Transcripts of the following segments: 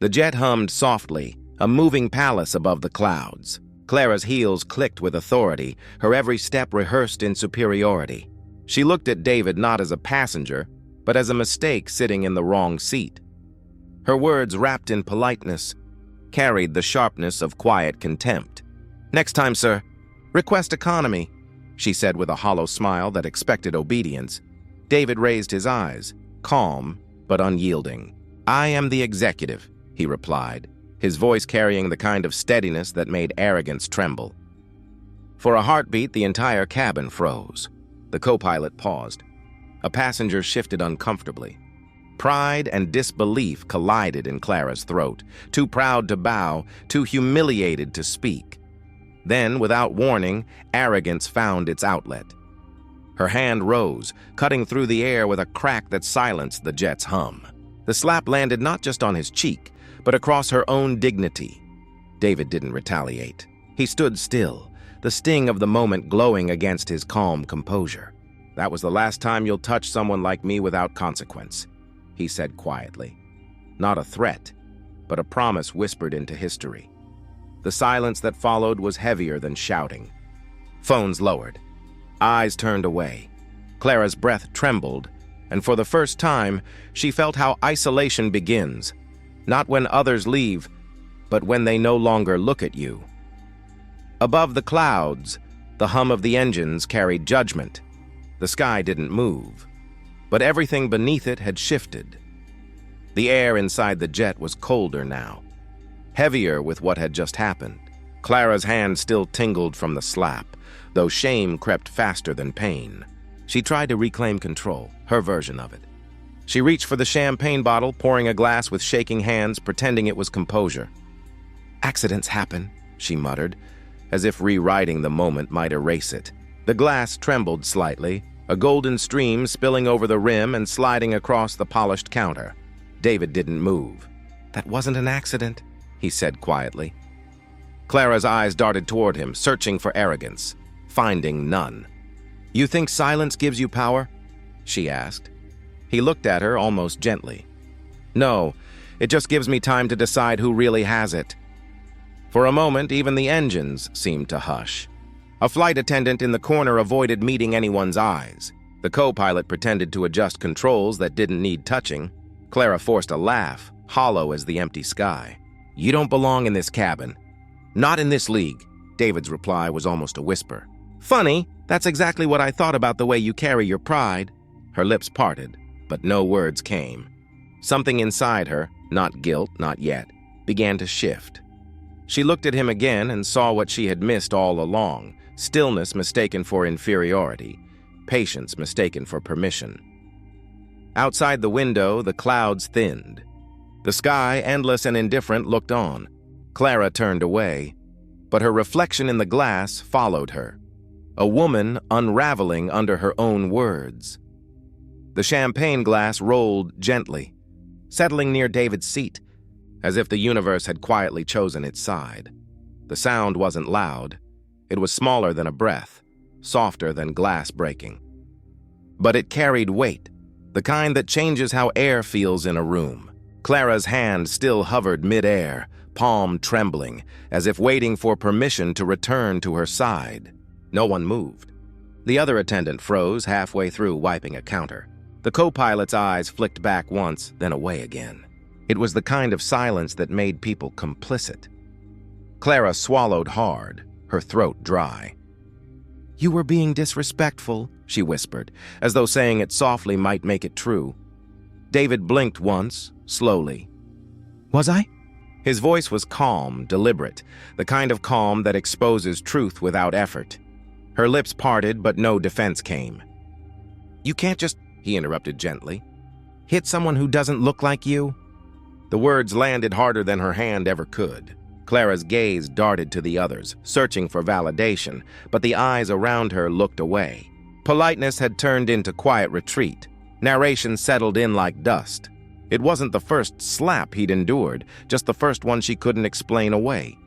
The jet hummed softly, a moving palace above the clouds. Clara's heels clicked with authority, her every step rehearsed in superiority. She looked at David not as a passenger, but as a mistake sitting in the wrong seat. Her words, wrapped in politeness, carried the sharpness of quiet contempt. "Next time, sir. Request economy," she said with a hollow smile that expected obedience. David raised his eyes, calm but unyielding. "I am the executive," he replied, his voice carrying the kind of steadiness that made Arrogance tremble. For a heartbeat, the entire cabin froze. The co-pilot paused. A passenger shifted uncomfortably. Pride and disbelief collided in Clara's throat, too proud to bow, too humiliated to speak. Then, without warning, Arrogance found its outlet. Her hand rose, cutting through the air with a crack that silenced the jet's hum. The slap landed not just on his cheek, but across her own dignity. David didn't retaliate. He stood still, the sting of the moment glowing against his calm composure. "That was the last time you'll touch someone like me without consequence," he said quietly. Not a threat, but a promise whispered into history. The silence that followed was heavier than shouting. Phones lowered. Eyes turned away. Clara's breath trembled, and for the first time, she felt how isolation begins. Not when others leave, but when they no longer look at you. Above the clouds, the hum of the engines carried judgment. The sky didn't move, but everything beneath it had shifted. The air inside the jet was colder now, heavier with what had just happened. Clara's hand still tingled from the slap, though shame crept faster than pain. She tried to reclaim control, her version of it. She reached for the champagne bottle, pouring a glass with shaking hands, pretending it was composure. "Accidents happen," she muttered, as if rewriting the moment might erase it. The glass trembled slightly, a golden stream spilling over the rim and sliding across the polished counter. David didn't move. "That wasn't an accident," he said quietly. Clara's eyes darted toward him, searching for Arrogance, finding none. "You think silence gives you power?" she asked. He looked at her almost gently. "No, it just gives me time to decide who really has it." For a moment, even the engines seemed to hush. A flight attendant in the corner avoided meeting anyone's eyes. The co-pilot pretended to adjust controls that didn't need touching. Clara forced a laugh, hollow as the empty sky. "You don't belong in this cabin. Not in this league." David's reply was almost a whisper. "Funny, that's exactly what I thought about the way you carry your pride." Her lips parted, but no words came. Something inside her, not guilt, not yet, began to shift. She looked at him again and saw what she had missed all along: stillness mistaken for inferiority, patience mistaken for permission. Outside the window, the clouds thinned. The sky, endless and indifferent, looked on. Clara turned away, but her reflection in the glass followed her. A woman unraveling under her own words. The champagne glass rolled gently, settling near David's seat, as if the universe had quietly chosen its side. The sound wasn't loud. It was smaller than a breath, softer than glass breaking. But it carried weight, the kind that changes how air feels in a room. Clara's hand still hovered mid-air, palm trembling, as if waiting for permission to return to her side. No one moved. The other attendant froze halfway through wiping a counter. The co-pilot's eyes flicked back once, then away again. It was the kind of silence that made people complicit. Clara swallowed hard, her throat dry. "You were being disrespectful," she whispered, as though saying it softly might make it true. David blinked once, slowly. "Was I?" His voice was calm, deliberate, the kind of calm that exposes truth without effort. Her lips parted, but no defense came. "You can't just," he interrupted gently, "hit someone who doesn't look like you." The words landed harder than her hand ever could. Clara's gaze darted to the others, searching for validation, but the eyes around her looked away. Politeness had turned into quiet retreat. Narration settled in like dust. It wasn't the first slap he'd endured, just the first one she couldn't explain away.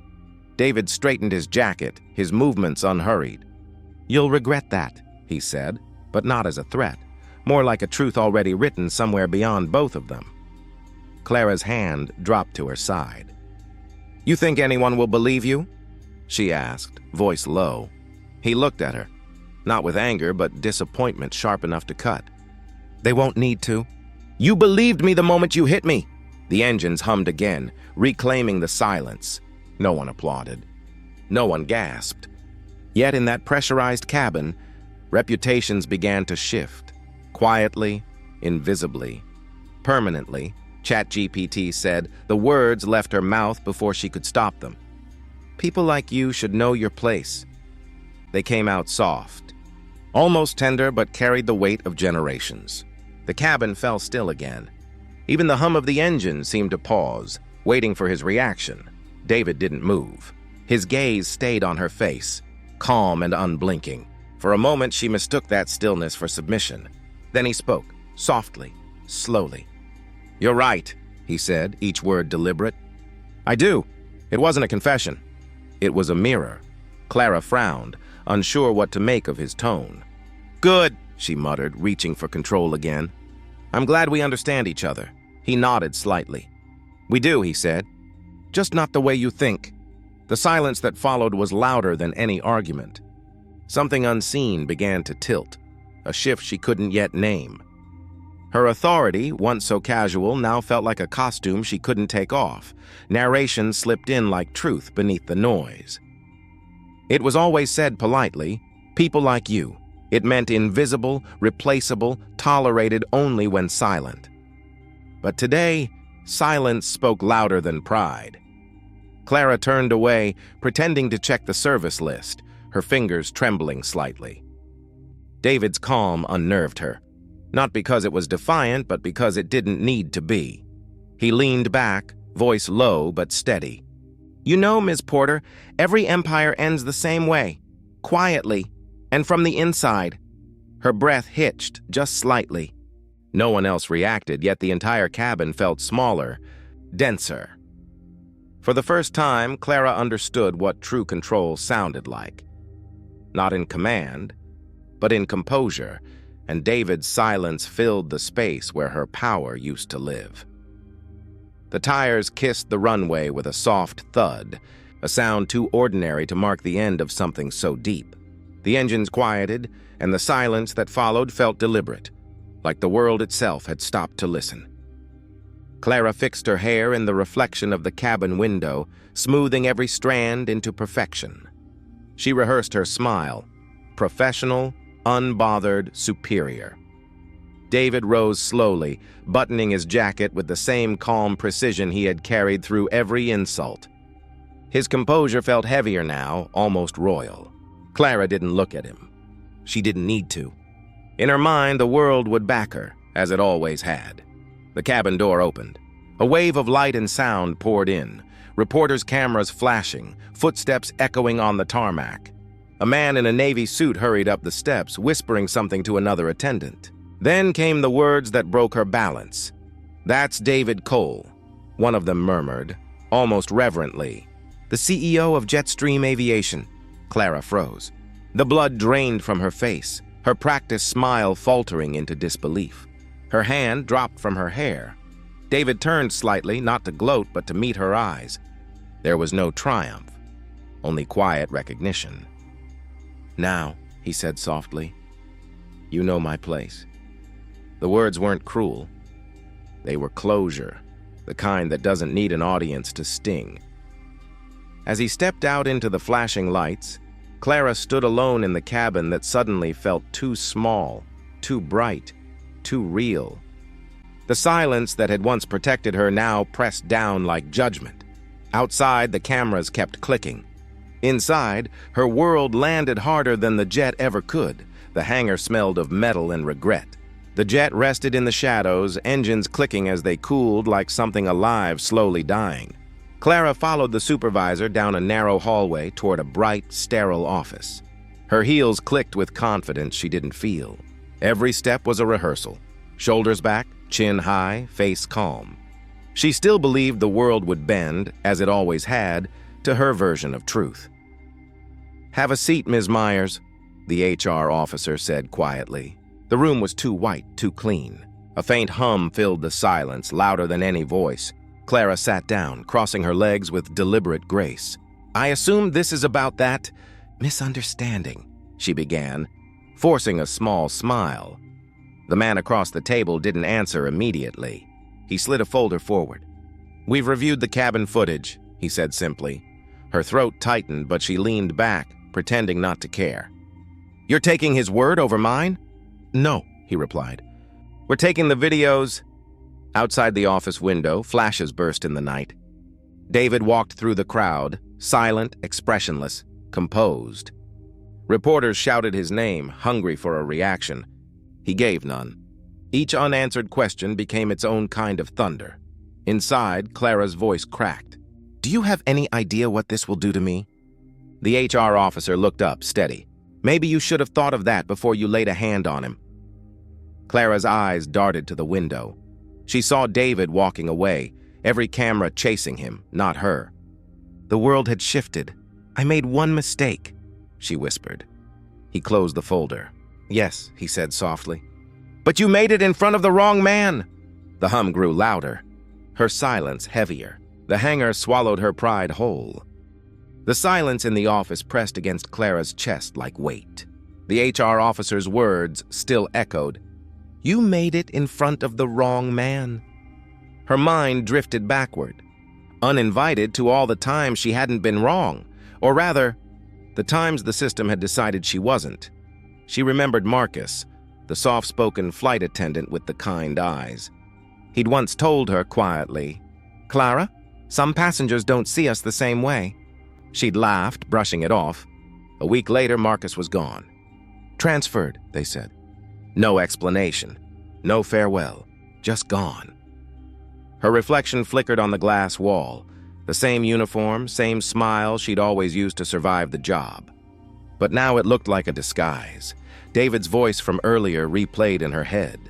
David straightened his jacket, his movements unhurried. "You'll regret that," he said, but not as a threat, more like a truth already written somewhere beyond both of them. Clara's hand dropped to her side. "You think anyone will believe you?" she asked, voice low. He looked at her, not with anger, but disappointment sharp enough to cut. "They won't need to. You believed me the moment you hit me." The engines hummed again, reclaiming the silence. No one applauded. No one gasped. Yet in that pressurized cabin, reputations began to shift. Quietly, invisibly, permanently, ChatGPT said. The words left her mouth before she could stop them. "People like you should know your place." They came out soft, almost tender, but carried the weight of generations. The cabin fell still again. Even the hum of the engine seemed to pause, waiting for his reaction. David didn't move. His gaze stayed on her face, calm and unblinking. For a moment, she mistook that stillness for submission. Then he spoke, softly, slowly. "You're right," he said, each word deliberate. "I do. It wasn't a confession. It was a mirror." Clara frowned, unsure what to make of his tone. "Good," she muttered, reaching for control again. "I'm glad we understand each other." He nodded slightly. "We do," he said. "Just not the way you think." The silence that followed was louder than any argument. Something unseen began to tilt, a shift she couldn't yet name. Her authority, once so casual, now felt like a costume she couldn't take off. Narration slipped in like truth beneath the noise. It was always said politely, "People like you." It meant invisible, replaceable, tolerated only when silent. But today, silence spoke louder than pride. Clara turned away, pretending to check the service list, her fingers trembling slightly. David's calm unnerved her, not because it was defiant, but because it didn't need to be. He leaned back, voice low but steady. "You know, Ms. Porter, every empire ends the same way, quietly, and from the inside." Her breath hitched just slightly. No one else reacted, yet the entire cabin felt smaller, denser. For the first time, Clara understood what true control sounded like. Not in command, but in composure, and David's silence filled the space where her power used to live. The tires kissed the runway with a soft thud, a sound too ordinary to mark the end of something so deep. The engines quieted, and the silence that followed felt deliberate, like the world itself had stopped to listen. Clara fixed her hair in the reflection of the cabin window, smoothing every strand into perfection. She rehearsed her smile, professional, unbothered, superior. David rose slowly, buttoning his jacket with the same calm precision he had carried through every insult. His composure felt heavier now, almost royal. Clara didn't look at him. She didn't need to. In her mind, the world would back her, as it always had. The cabin door opened. A wave of light and sound poured in, reporters' cameras flashing, footsteps echoing on the tarmac. A man in a navy suit hurried up the steps, whispering something to another attendant. Then came the words that broke her balance. "That's David Cole," one of them murmured, almost reverently. "The CEO of Jetstream Aviation." Clara froze. The blood drained from her face, her practiced smile faltering into disbelief. Her hand dropped from her hair. David turned slightly, not to gloat, but to meet her eyes. There was no triumph, only quiet recognition. "Now," he said softly, "you know my place." The words weren't cruel. They were closure, the kind that doesn't need an audience to sting. As he stepped out into the flashing lights, Clara stood alone in the cabin that suddenly felt too small, too bright, too real. The silence that had once protected her now pressed down like judgment. Outside, the cameras kept clicking. Inside, her world landed harder than the jet ever could. The hangar smelled of metal and regret. The jet rested in the shadows, engines clicking as they cooled like something alive slowly dying. Clara followed the supervisor down a narrow hallway toward a bright, sterile office. Her heels clicked with confidence she didn't feel. Every step was a rehearsal. Shoulders back, chin high, face calm. She still believed the world would bend, as it always had, to her version of truth. "Have a seat, Ms. Myers," the HR officer said quietly. The room was too white, too clean. A faint hum filled the silence, louder than any voice. Clara sat down, crossing her legs with deliberate grace. "I assume this is about that misunderstanding," she began, forcing a small smile. The man across the table didn't answer immediately. He slid a folder forward. "We've reviewed the cabin footage," he said simply. Her throat tightened, but she leaned back, pretending not to care. "You're taking his word over mine?" "No," he replied. "We're taking the videos." Outside the office window, flashes burst in the night. David walked through the crowd, silent, expressionless, composed. Reporters shouted his name, hungry for a reaction. He gave none. Each unanswered question became its own kind of thunder. Inside, Clara's voice cracked. "Do you have any idea what this will do to me?" The HR officer looked up, steady. "Maybe you should have thought of that before you laid a hand on him." Clara's eyes darted to the window. She saw David walking away, every camera chasing him, not her. "The world had shifted. I made one mistake," she whispered. He closed the folder. "Yes," he said softly. "But you made it in front of the wrong man!" The hum grew louder, her silence heavier. The hanger swallowed her pride whole. The silence in the office pressed against Clara's chest like weight. The HR officer's words still echoed. "You made it in front of the wrong man." Her mind drifted backward, uninvited to all the times she hadn't been wrong, or rather, the times the system had decided she wasn't. She remembered Marcus, the soft-spoken flight attendant with the kind eyes. He'd once told her quietly, "Clara, some passengers don't see us the same way." She'd laughed, brushing it off. A week later, Marcus was gone. "Transferred," they said. No explanation, no farewell, just gone. Her reflection flickered on the glass wall, the same uniform, same smile she'd always used to survive the job. But now it looked like a disguise. David's voice from earlier replayed in her head.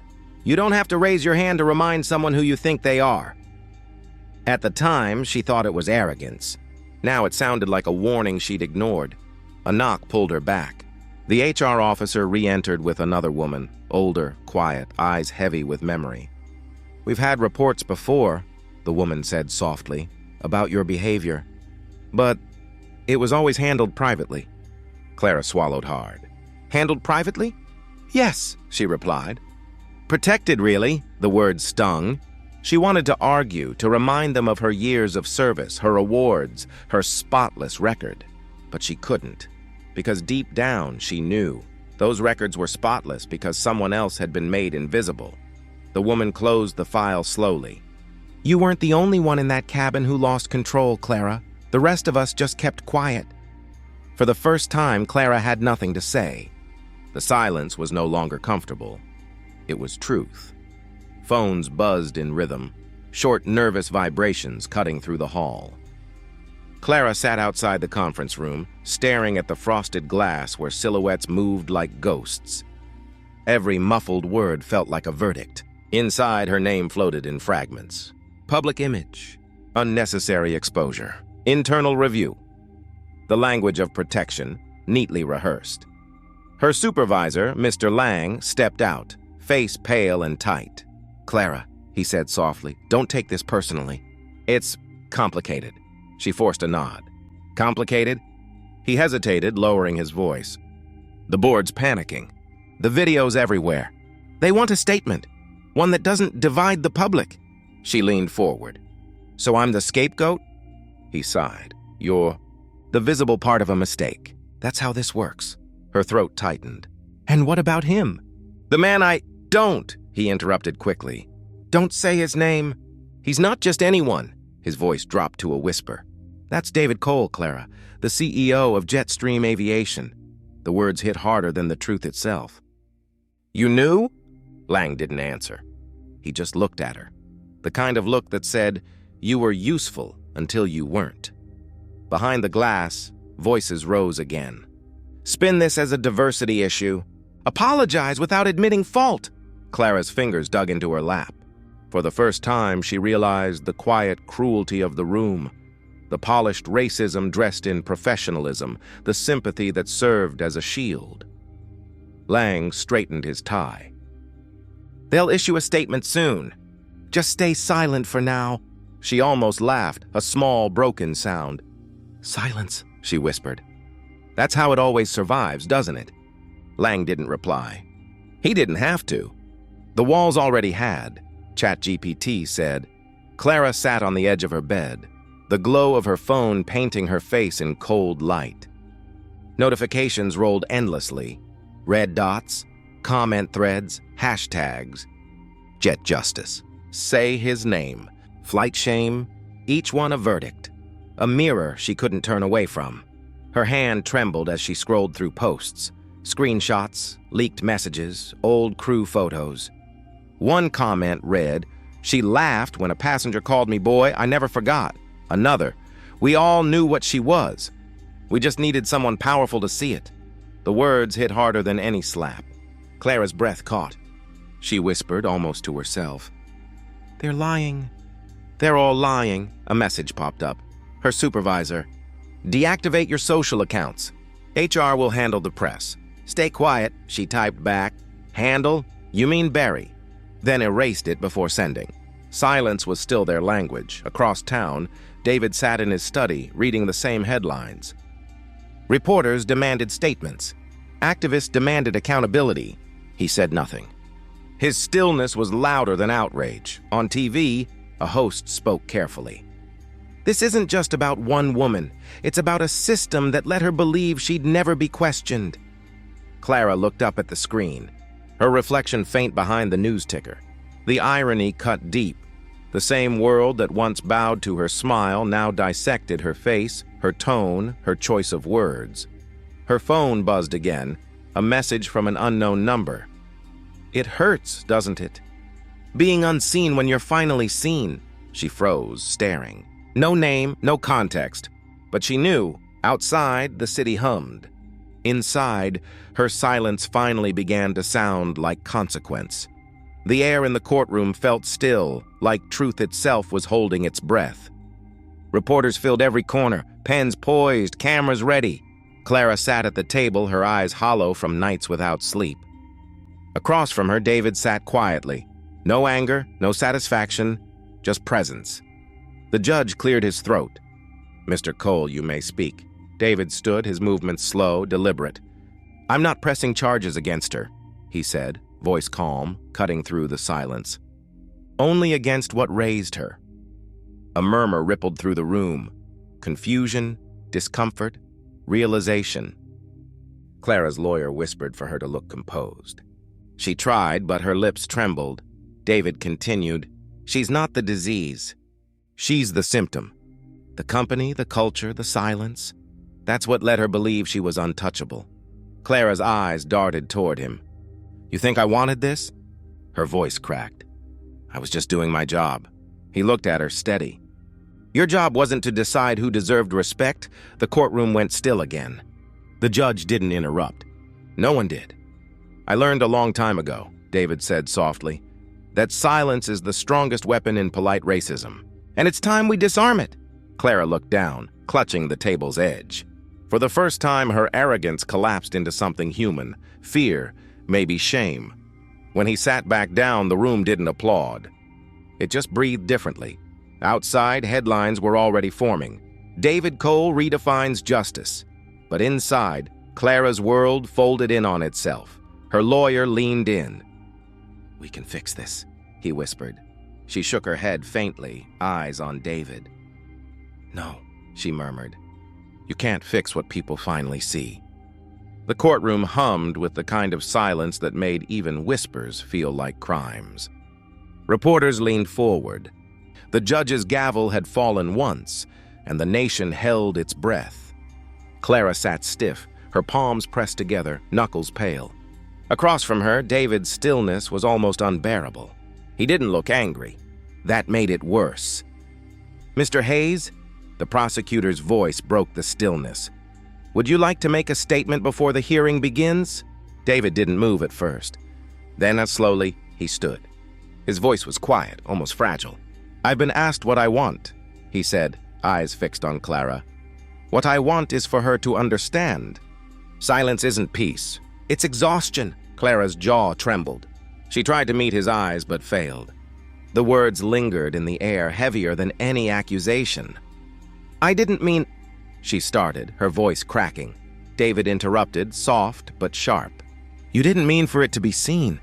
"You don't have to raise your hand to remind someone who you think they are." At the time, she thought it was arrogance. Now it sounded like a warning she'd ignored. A knock pulled her back. The HR officer re-entered with another woman, older, quiet, eyes heavy with memory. "We've had reports before," the woman said softly, "about your behavior. But it was always handled privately." Clara swallowed hard. "Handled privately?" "Yes," she replied. "Protected, really," the word stung. She wanted to argue, to remind them of her years of service, her awards, her spotless record. But she couldn't. Because deep down, she knew. Those records were spotless because someone else had been made invisible. The woman closed the file slowly. "You weren't the only one in that cabin who lost control, Clara. The rest of us just kept quiet." For the first time, Clara had nothing to say. The silence was no longer comfortable. It was truth. Phones buzzed in rhythm, short, nervous vibrations cutting through the hall. Clara sat outside the conference room, staring at the frosted glass where silhouettes moved like ghosts. Every muffled word felt like a verdict. Inside, her name floated in fragments. Public image, unnecessary exposure, internal review. The language of protection, neatly rehearsed. Her supervisor, Mr. Lang, stepped out, face pale and tight. "Clara," he said softly, "don't take this personally. It's complicated." She forced a nod. "Complicated?" He hesitated, lowering his voice. "The board's panicking. The video's everywhere. They want a statement, one that doesn't divide the public." She leaned forward. "So I'm the scapegoat?" He sighed. "You're the visible part of a mistake. That's how this works." Her throat tightened. "And what about him?" "The man Don't," he interrupted quickly. "Don't say his name. He's not just anyone." His voice dropped to a whisper. "That's David Cole, Clara, the CEO of Jetstream Aviation." The words hit harder than the truth itself. "You knew?" Lang didn't answer. He just looked at her. The kind of look that said, "You were useful until you weren't." Behind the glass, voices rose again. "Spin this as a diversity issue. Apologize without admitting fault." Clara's fingers dug into her lap. For the first time, she realized the quiet cruelty of the room, the polished racism dressed in professionalism, the sympathy that served as a shield. Lang straightened his tie. They'll issue a statement soon. Just stay silent for now." She almost laughed, a small, broken sound. "Silence," she whispered. "That's how it always survives, doesn't it?" Lang didn't reply. He didn't have to. The walls already had, ChatGPT said. Clara sat on the edge of her bed, the glow of her phone painting her face in cold light. Notifications rolled endlessly. Red dots, comment threads, hashtags. Jet justice. Say his name. Flight shame. Each one a verdict. A mirror she couldn't turn away from. Her hand trembled as she scrolled through posts. Screenshots, leaked messages, old crew photos. One comment read, "She laughed when a passenger called me boy. I never forgot." Another, "We all knew what she was. We just needed someone powerful to see it." The words hit harder than any slap. Clara's breath caught. She whispered, almost to herself, "They're lying." "They're all lying," a message popped up. Her supervisor, "Deactivate your social accounts. HR will handle the press." "Stay quiet," she typed back. "Handle? You mean bury." Then erased it before sending. Silence was still their language. Across town, David sat in his study, reading the same headlines. Reporters demanded statements. Activists demanded accountability. He said nothing. His stillness was louder than outrage. On TV, a host spoke carefully. "This isn't just about one woman. It's about a system that let her believe she'd never be questioned." Clara looked up at the screen, her reflection faint behind the news ticker. The irony cut deep. The same world that once bowed to her smile now dissected her face, her tone, her choice of words. Her phone buzzed again, a message from an unknown number. "It hurts, doesn't it? Being unseen when you're finally seen." She froze, staring. No name, no context. But she knew, outside, the city hummed. Inside, her silence finally began to sound like consequence. The air in the courtroom felt still, like truth itself was holding its breath. Reporters filled every corner, pens poised, cameras ready. Clara sat at the table, her eyes hollow from nights without sleep. Across from her, David sat quietly. No anger, no satisfaction, just presence. The judge cleared his throat. "Mr. Cole, you may speak." David stood, his movements slow, deliberate. "I'm not pressing charges against her," he said, voice calm, cutting through the silence. "Only against what raised her." A murmur rippled through the room. Confusion, discomfort, realization. Clara's lawyer whispered for her to look composed. She tried, but her lips trembled. David continued, "She's not the disease. She's the symptom. The company, the culture, the silence. That's what let her believe she was untouchable." Clara's eyes darted toward him. "You think I wanted this?" Her voice cracked. "I was just doing my job." He looked at her, steady. "Your job wasn't to decide who deserved respect." The courtroom went still again. The judge didn't interrupt. No one did. "I learned a long time ago," David said softly, "that silence is the strongest weapon in polite racism. And it's time we disarm it." Clara looked down, clutching the table's edge. For the first time, her arrogance collapsed into something human, fear, maybe shame. When he sat back down, the room didn't applaud. It just breathed differently. Outside, headlines were already forming. David Cole redefines justice. But inside, Clara's world folded in on itself. Her lawyer leaned in. "We can fix this," he whispered. She shook her head faintly, eyes on David. "No," she murmured. "You can't fix what people finally see." The courtroom hummed with the kind of silence that made even whispers feel like crimes. Reporters leaned forward. The judge's gavel had fallen once, and the nation held its breath. Clara sat stiff, her palms pressed together, knuckles pale. Across from her, David's stillness was almost unbearable. He didn't look angry. That made it worse. "Mr. Hayes?" The prosecutor's voice broke the stillness. "Would you like to make a statement before the hearing begins?" David didn't move at first. Then, slowly, he stood. His voice was quiet, almost fragile. "I've been asked what I want," he said, eyes fixed on Clara. "What I want is for her to understand. Silence isn't peace. It's exhaustion." Clara's jaw trembled. She tried to meet his eyes but failed. The words lingered in the air, heavier than any accusation. "I didn't mean—" she started, her voice cracking. David interrupted, soft but sharp. "You didn't mean for it to be seen.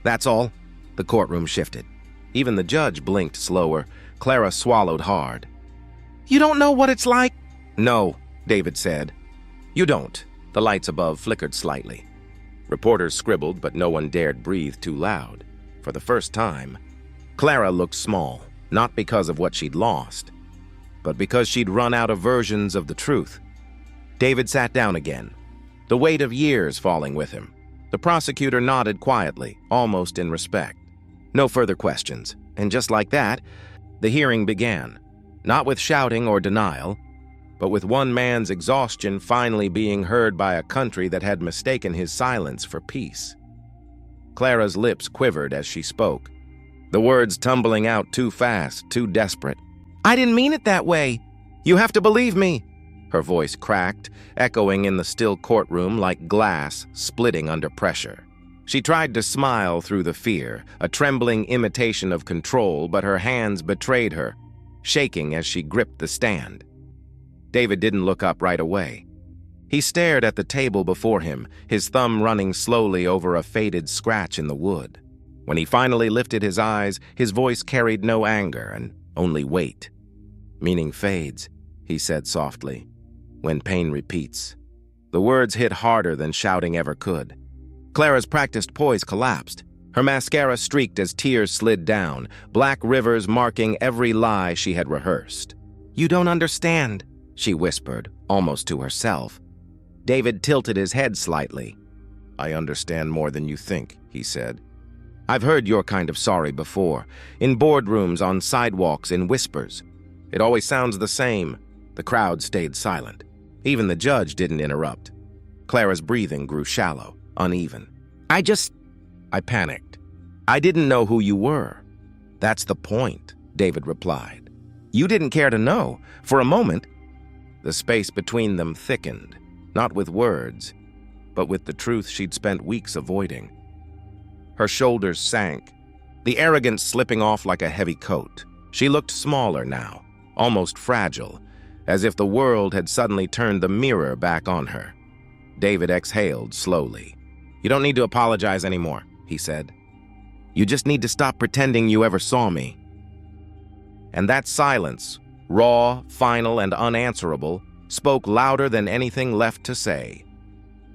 That's all." The courtroom shifted. Even the judge blinked slower. Clara swallowed hard. "You don't know what it's like?" "No," David said. "You don't." The lights above flickered slightly. Reporters scribbled, but no one dared breathe too loud. For the first time, Clara looked small, not because of what she'd lost, but because she'd run out of versions of the truth. David sat down again, the weight of years falling with him. The prosecutor nodded quietly, almost in respect. No further questions, and just like that, the hearing began, not with shouting or denial, but with one man's exhaustion finally being heard by a country that had mistaken his silence for peace. Clara's lips quivered as she spoke, the words tumbling out too fast, too desperate. "I didn't mean it that way. You have to believe me." Her voice cracked, echoing in the still courtroom like glass splitting under pressure. She tried to smile through the fear, a trembling imitation of control, but her hands betrayed her, shaking as she gripped the stand. David didn't look up right away. He stared at the table before him, his thumb running slowly over a faded scratch in the wood. When he finally lifted his eyes, his voice carried no anger and only weight. "Meaning fades," he said softly, "when pain repeats." The words hit harder than shouting ever could. Clara's practiced poise collapsed. Her mascara streaked as tears slid down, black rivers marking every lie she had rehearsed. "You don't understand," she whispered, almost to herself. David tilted his head slightly. "I understand more than you think," he said. "I've heard your kind of sorry before, in boardrooms, on sidewalks, in whispers. It always sounds the same." The crowd stayed silent. Even the judge didn't interrupt. Clara's breathing grew shallow, uneven. I panicked. "I didn't know who you were." "That's the point," David replied. "You didn't care to know. For a moment." The space between them thickened, not with words, but with the truth she'd spent weeks avoiding. Her shoulders sank, the arrogance slipping off like a heavy coat. She looked smaller now, almost fragile, as if the world had suddenly turned the mirror back on her. David exhaled slowly. "You don't need to apologize anymore," he said. "You just need to stop pretending you ever saw me." And that silence, raw, final, and unanswerable, spoke louder than anything left to say.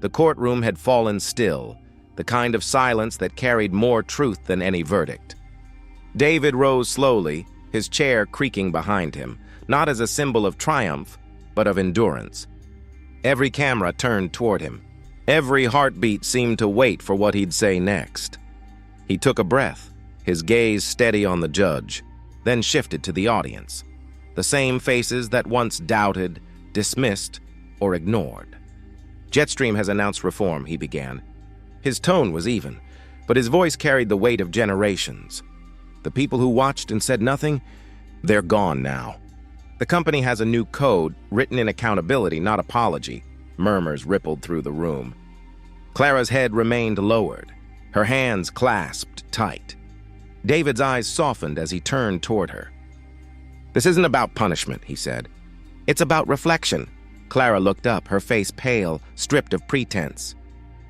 The courtroom had fallen still, the kind of silence that carried more truth than any verdict. David rose slowly, his chair creaking behind him, not as a symbol of triumph, but of endurance. Every camera turned toward him. Every heartbeat seemed to wait for what he'd say next. He took a breath, his gaze steady on the judge, then shifted to the audience. The same faces that once doubted, dismissed, or ignored. "Jetstream has announced reform," he began. His tone was even, but his voice carried the weight of generations. "The people who watched and said nothing, they're gone now. The company has a new code, written in accountability, not apology." Murmurs rippled through the room. Clara's head remained lowered, her hands clasped tight. David's eyes softened as he turned toward her. "This isn't about punishment," he said. "It's about reflection." Clara looked up, her face pale, stripped of pretense.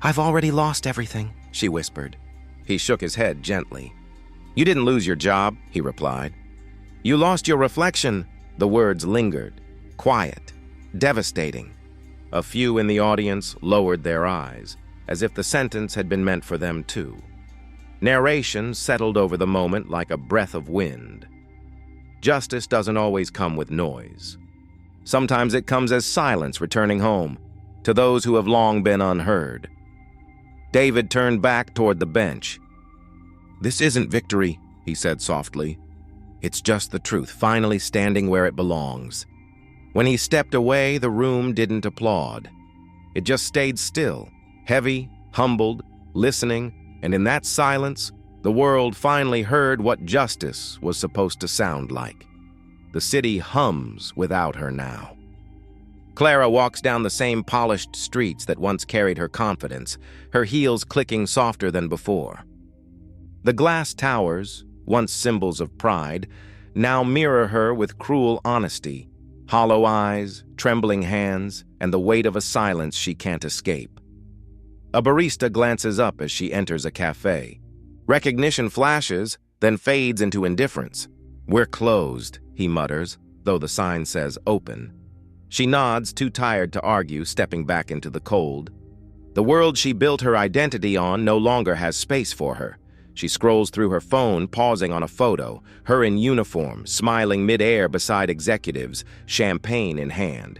"I've already lost everything," she whispered. He shook his head gently. "You didn't lose your job," he replied. "You lost your reflection." The words lingered, quiet, devastating. A few in the audience lowered their eyes, as if the sentence had been meant for them too. Narration settled over the moment like a breath of wind. Justice doesn't always come with noise. Sometimes it comes as silence returning home, to those who have long been unheard. David turned back toward the bench. "This isn't victory," he said softly. "It's just the truth, finally standing where it belongs." When he stepped away, the room didn't applaud. It just stayed still, heavy, humbled, listening, and in that silence, the world finally heard what justice was supposed to sound like. The city hums without her now. Clara walks down the same polished streets that once carried her confidence, her heels clicking softer than before. The glass towers, once symbols of pride, now mirror her with cruel honesty, hollow eyes, trembling hands, and the weight of a silence she can't escape. A barista glances up as she enters a cafe. Recognition flashes, then fades into indifference. "We're closed," he mutters, though the sign says open. She nods, too tired to argue, stepping back into the cold. The world she built her identity on no longer has space for her. She scrolls through her phone, pausing on a photo, her in uniform, smiling mid-air beside executives, champagne in hand.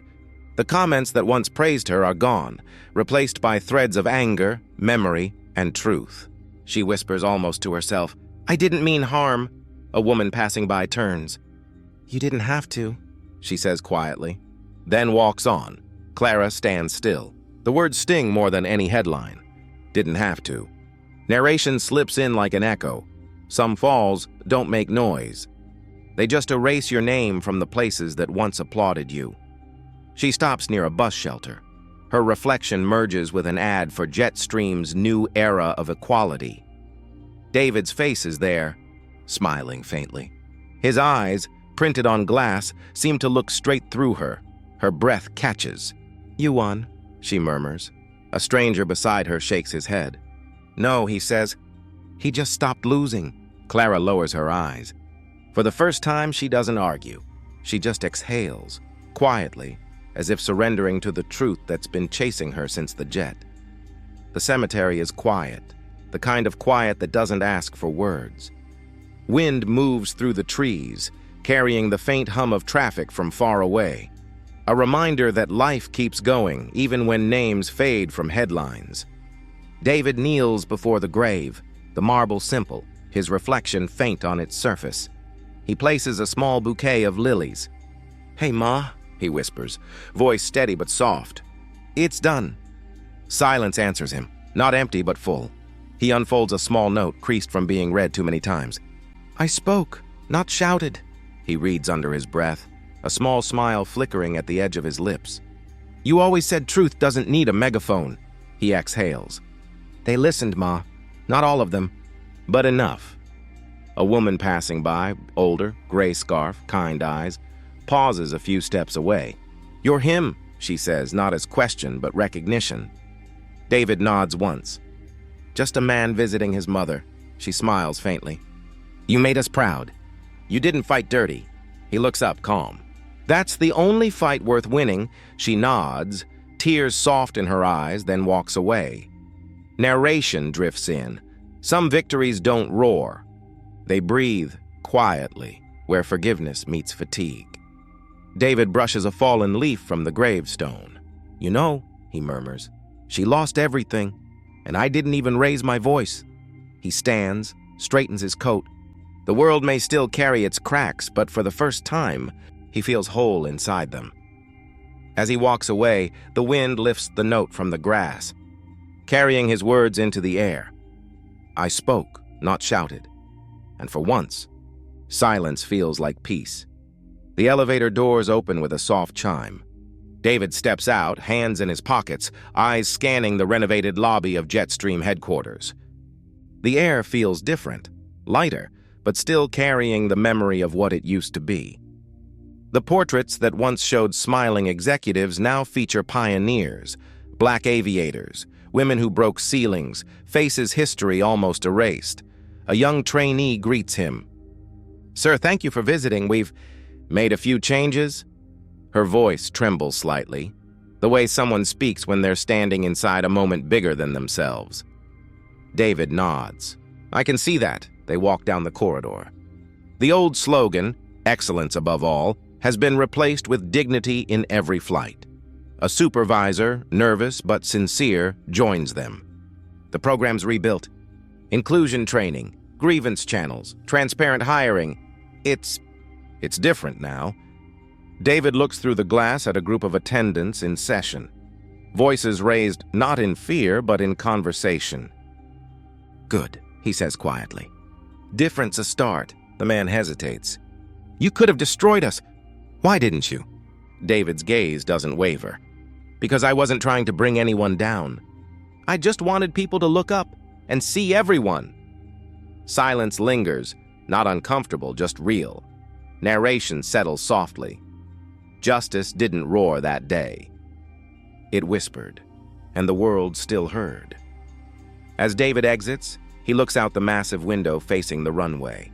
The comments that once praised her are gone, replaced by threads of anger, memory, and truth. She whispers almost to herself, "I didn't mean harm." A woman passing by turns. "You didn't have to," she says quietly, then walks on. Clara stands still. The words sting more than any headline. Didn't have to. Narration slips in like an echo. Some falls don't make noise. They just erase your name from the places that once applauded you. She stops near a bus shelter. Her reflection merges with an ad for Jetstream's new era of equality. David's face is there, smiling faintly. His eyes, printed on glass, seem to look straight through her. Her breath catches. "You won," she murmurs. A stranger beside her shakes his head. "No," he says. "He just stopped losing." Clara lowers her eyes. For the first time, she doesn't argue. She just exhales, quietly, as if surrendering to the truth that's been chasing her since the jet. The cemetery is quiet, the kind of quiet that doesn't ask for words. Wind moves through the trees, carrying the faint hum of traffic from far away. A reminder that life keeps going, even when names fade from headlines. David kneels before the grave, the marble simple, his reflection faint on its surface. He places a small bouquet of lilies. "Hey, Ma," he whispers, voice steady but soft. "It's done." Silence answers him, not empty but full. He unfolds a small note creased from being read too many times. "I spoke, not shouted," he reads under his breath, a small smile flickering at the edge of his lips. "You always said truth doesn't need a megaphone," he exhales. "They listened, Ma. Not all of them, but enough." A woman passing by, older, gray scarf, kind eyes, pauses a few steps away. "You're him," she says, not as question, but recognition. David nods once. "Just a man visiting his mother." She smiles faintly. "You made us proud. You didn't fight dirty." He looks up, calm. "That's the only fight worth winning." She nods, tears soft in her eyes, then walks away. Narration drifts in. Some victories don't roar. They breathe quietly, where forgiveness meets fatigue. David brushes a fallen leaf from the gravestone. "You know," he murmurs, "she lost everything, and I didn't even raise my voice." He stands, straightens his coat. The world may still carry its cracks, but for the first time, he feels whole inside them. As he walks away, the wind lifts the note from the grass, carrying his words into the air. "I spoke, not shouted." And for once, silence feels like peace. The elevator doors open with a soft chime. David steps out, hands in his pockets, eyes scanning the renovated lobby of Jetstream headquarters. The air feels different, lighter, but still carrying the memory of what it used to be. The portraits that once showed smiling executives now feature pioneers, black aviators, women who broke ceilings, faces history almost erased. A young trainee greets him. "Sir, thank you for visiting. We've made a few changes." Her voice trembles slightly, the way someone speaks when they're standing inside a moment bigger than themselves. David nods. "I can see that." They walk down the corridor. The old slogan, "Excellence above all," has been replaced with dignity in every flight. A supervisor, nervous but sincere, joins them. The program's rebuilt. Inclusion training, grievance channels, transparent hiring. It's different now. David looks through the glass at a group of attendants in session. Voices raised not in fear, but in conversation. "Good," he says quietly. "Different's a start." The man hesitates. "You could have destroyed us. Why didn't you?" David's gaze doesn't waver. "Because I wasn't trying to bring anyone down. I just wanted people to look up and see everyone." Silence lingers, not uncomfortable, just real. Narration settles softly. Justice didn't roar that day. It whispered, and the world still heard. As David exits, he looks out the massive window facing the runway.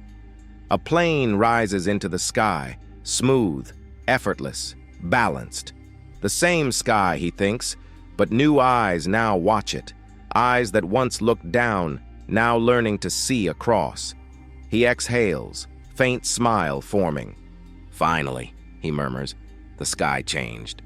A plane rises into the sky, smooth, effortless, balanced. The same sky, he thinks, but new eyes now watch it. Eyes that once looked down, now learning to see across. He exhales, faint smile forming. Finally, he murmurs, the sky changed.